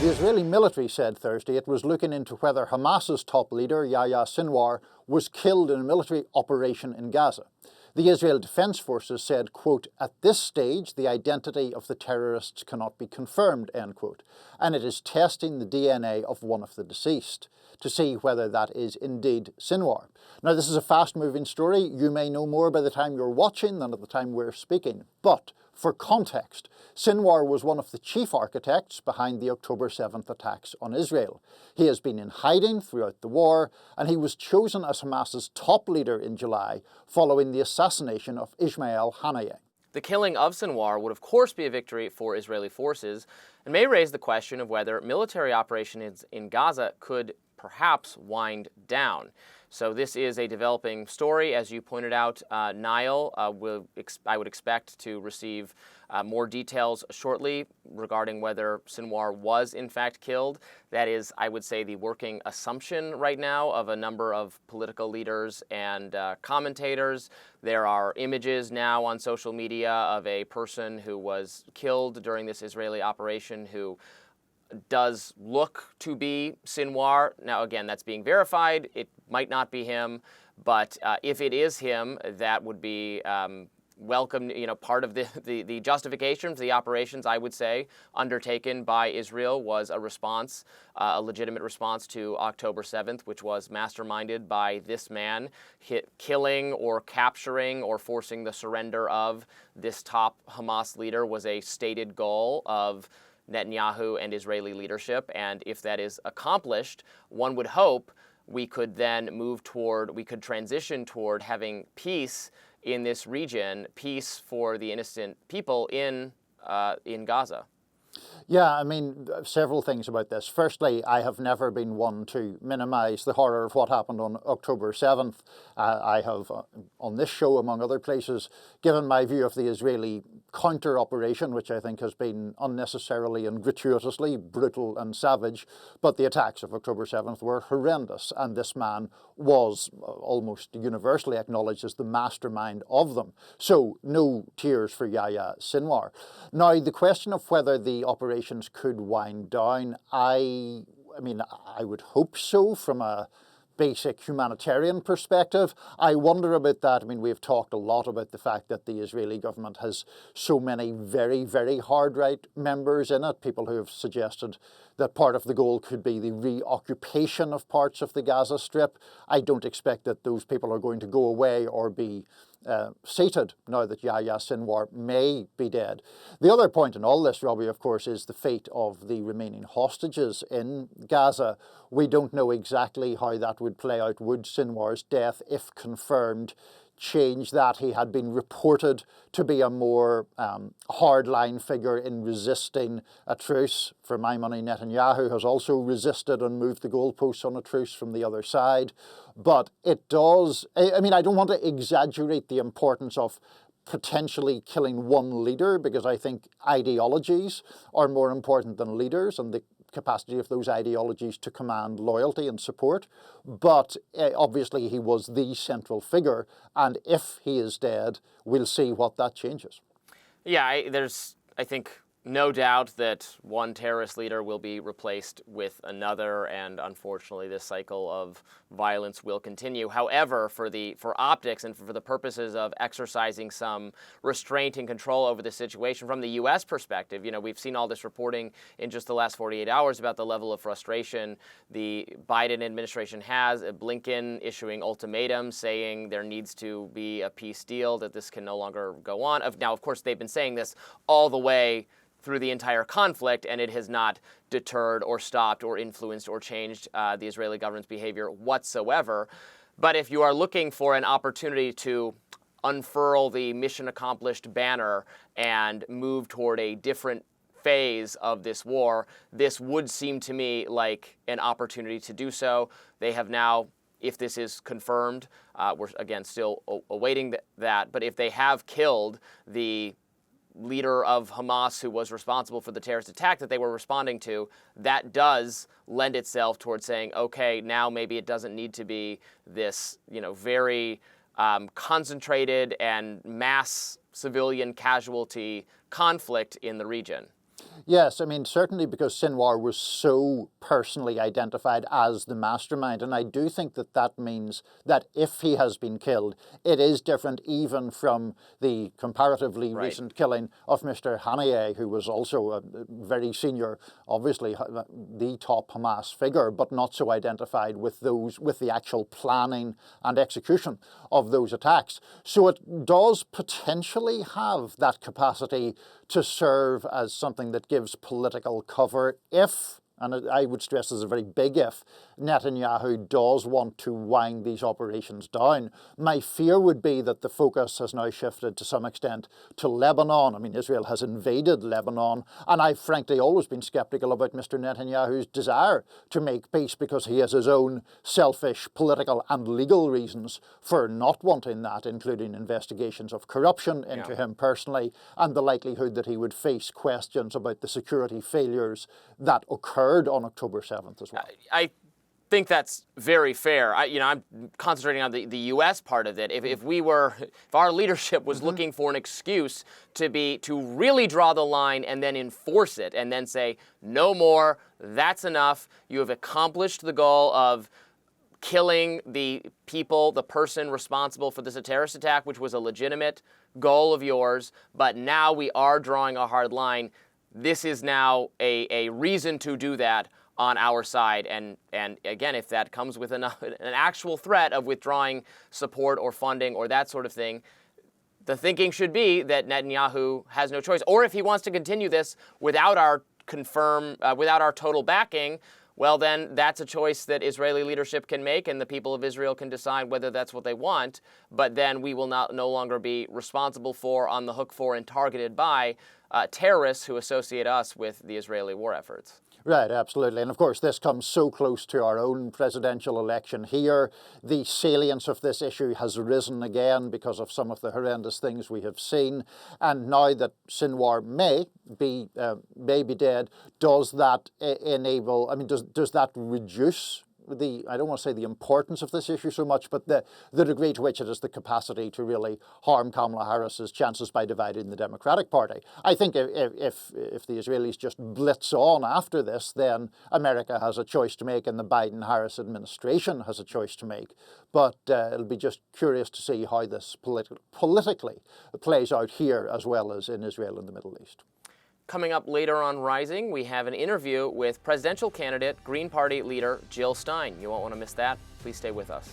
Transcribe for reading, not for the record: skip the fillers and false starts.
The Israeli military said Thursday it was looking into whether Hamas's top leader, Yahya Sinwar, was killed in a military operation in Gaza. The Israel Defense Forces said, quote, "At this stage, the identity of the terrorists cannot be confirmed," end quote, and it is testing the DNA of one of the deceased to see whether that is indeed Sinwar. Now, this is a fast-moving story. You may know more by the time you're watching than at the time we're speaking, but for context, Sinwar was one of the chief architects behind the October 7th attacks on Israel. He has been in hiding throughout the war, and he was chosen as Hamas's top leader in July following the assassination of Ismail Haniyeh. The killing of Sinwar would of course be a victory for Israeli forces and may raise the question of whether military operations in Gaza could perhaps wind down. So this is a developing story, as you pointed out, Niall. I would expect to receive more details shortly regarding whether Sinwar was in fact killed. That is, I would say, the working assumption right now of a number of political leaders and commentators. There are images now on social media of a person who was killed during this Israeli operation who does look to be Sinwar. Now, again, that's being verified. It might not be him, but if it is him, that would be welcome, part of the justification for the operations, I would say, undertaken by Israel was a response, a legitimate response to October 7th, which was masterminded by this man, killing or capturing or forcing the surrender of this top Hamas leader was a stated goal of Netanyahu and Israeli leadership, and if that is accomplished, one would hope we could then we could transition toward having peace in this region, peace for the innocent people in Gaza. Yeah, I mean, several things about this. Firstly, I have never been one to minimize the horror of what happened on October 7th. I have, on this show, among other places, given my view of the Israeli counter-operation, which I think has been unnecessarily and gratuitously brutal and savage. But the attacks of October 7th were horrendous, and this man was almost universally acknowledged as the mastermind of them. So, no tears for Yahya Sinwar. Now, the question of whether the operations could wind down, I would hope so from a basic humanitarian perspective. I wonder about that. I mean, we've talked a lot about the fact that the Israeli government has so many very, very hard right members in it, people who have suggested that part of the goal could be the reoccupation of parts of the Gaza Strip. I don't expect that those people are going to go away or be sated now that Yahya Sinwar may be dead. The other point in all this, Robby, of course, is the fate of the remaining hostages in Gaza. We don't know exactly how that would play out. Would Sinwar's death, if confirmed, change that? He had been reported to be a more hardline figure in resisting a truce. For my money, Netanyahu has also resisted and moved the goalposts on a truce from the other side. But it does, I don't want to exaggerate the importance of potentially killing one leader, because I think ideologies are more important than leaders and the capacity of those ideologies to command loyalty and support. But obviously he was the central figure, and if he is dead, we'll see what that changes. Yeah, there's, I think, no doubt that one terrorist leader will be replaced with another, and unfortunately this cycle of violence will continue. However, for optics and for the purposes of exercising some restraint and control over the situation from the U.S. perspective, we've seen all this reporting in just the last 48 hours about the level of frustration the Biden administration has, Blinken issuing ultimatums saying there needs to be a peace deal, that this can no longer go on. Now, of course, they've been saying this all the way through the entire conflict, and it has not deterred or stopped or influenced or changed the Israeli government's behavior whatsoever. But if you are looking for an opportunity to unfurl the mission accomplished banner and move toward a different phase of this war, this would seem to me like an opportunity to do so. They have now, if this is confirmed, we're again still awaiting that, but if they have killed the leader of Hamas who was responsible for the terrorist attack that they were responding to, that does lend itself towards saying, okay, now maybe it doesn't need to be this, very concentrated and mass civilian casualty conflict in the region. Yes, I mean, certainly because Sinwar was so personally identified as the mastermind. And I do think that that means that if he has been killed, it is different even from the comparatively recent killing of Mr. Haniyeh, who was also a very senior, obviously the top Hamas figure, but not so identified with the actual planning and execution of those attacks. So it does potentially have that capacity to serve as something that gives political cover if, and I would stress this is a very big if, Netanyahu does want to wind these operations down. My fear would be that the focus has now shifted to some extent to Lebanon. I mean, Israel has invaded Lebanon, and I've frankly always been skeptical about Mr. Netanyahu's desire to make peace because he has his own selfish political and legal reasons for not wanting that, including investigations of corruption into him personally, and the likelihood that he would face questions about the security failures that occurred on October 7th as well. I think that's very fair. I'm concentrating on the U.S. part of it. If our leadership was looking for an excuse to really draw the line and then enforce it and then say, no more, that's enough, you have accomplished the goal of killing the person responsible for this terrorist attack, which was a legitimate goal of yours, but now we are drawing a hard line. This is now a reason to do that on our side. And again, if that comes with an actual threat of withdrawing support or funding or that sort of thing, the thinking should be that Netanyahu has no choice. Or if he wants to continue this without our total backing, well, then that's a choice that Israeli leadership can make, and the people of Israel can decide whether that's what they want. But then we will no longer be responsible for, on the hook for, and targeted by terrorists who associate us with the Israeli war efforts. Right, absolutely. And of course, this comes so close to our own presidential election here. The salience of this issue has risen again because of some of the horrendous things we have seen. And now that Sinwar may be dead, does that enable, I mean, does that reduce I don't want to say the importance of this issue so much, but the degree to which it has the capacity to really harm Kamala Harris's chances by dividing the Democratic Party? I think if the Israelis just blitz on after this, then America has a choice to make and the Biden-Harris administration has a choice to make. But it'll be just curious to see how this politically plays out here as well as in Israel and the Middle East. Coming up later on Rising, we have an interview with presidential candidate, Green Party leader Jill Stein. You won't want to miss that. Please stay with us.